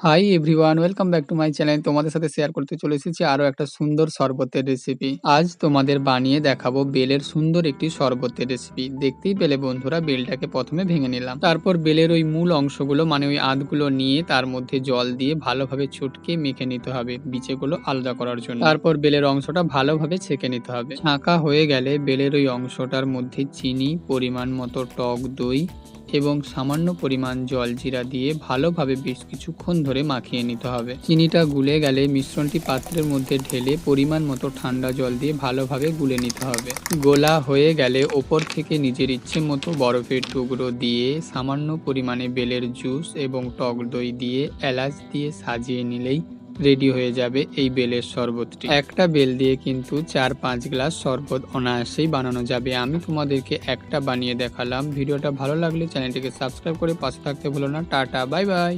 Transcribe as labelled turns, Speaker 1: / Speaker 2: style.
Speaker 1: Hi everyone, welcome back to my channel. তোমাদের সাথে share করতে চলে এসেছি আরও একটা সুন্দর শরবতের রেসিপি। আজ তোমাদের বানিয়ে দেখাবো বেলের সুন্দর একটি শরবতের রেসিপি। দেখতেই পেলে বন্ধুরা, বেলটাকে প্রথমে ভেঙে নিলাম, তারপর বেলের ওই মূল অংশগুলো মানে ওই আধগুলো নিয়ে তার মধ্যে জল দিয়ে ভালোভাবে চটকে মেখে নিতে হবে বিচেগুলো আলাদা করার জন্য। তারপর বেলের অংশটা ভালোভাবে ছেঁকে নিতে হবে। ছাঁকা হয়ে গেলে বেলের ওই অংশটার মধ্যে চিনি, পরিমাণ মতো টক দই এবং সামান্য পরিমাণ জলজিরা দিয়ে ভালোভাবে বেশ কিছুক্ষণ ধরে মাখিয়ে নিতে হবে। চিনিটা গুলে গেলে মিশ্রণটি পাত্রের মধ্যে ঢেলে পরিমাণ মতো ঠান্ডা জল দিয়ে ভালোভাবে গুলে নিতে হবে। গোলা হয়ে গেলে ওপর থেকে নিজের ইচ্ছে মতো বরফের টুকরো দিয়ে সামান্য পরিমাণে বেলের জুস এবং টক দই দিয়ে এলাচ দিয়ে সাজিয়ে নিলেই রেডি হয়ে যাবে এই বেলের শরবতটি। একটা বেল দিয়ে কিন্তু 4-5 গ্লাস শরবত অনায়াসেই বানানো যাবে। আমি তোমাদেরকে একটা বানিয়ে দেখালাম। ভিডিওটা ভালো লাগলে চ্যানেলটিকে সাবস্ক্রাইব করে পাশে থাকতে ভুলো না। Tata, bye bye.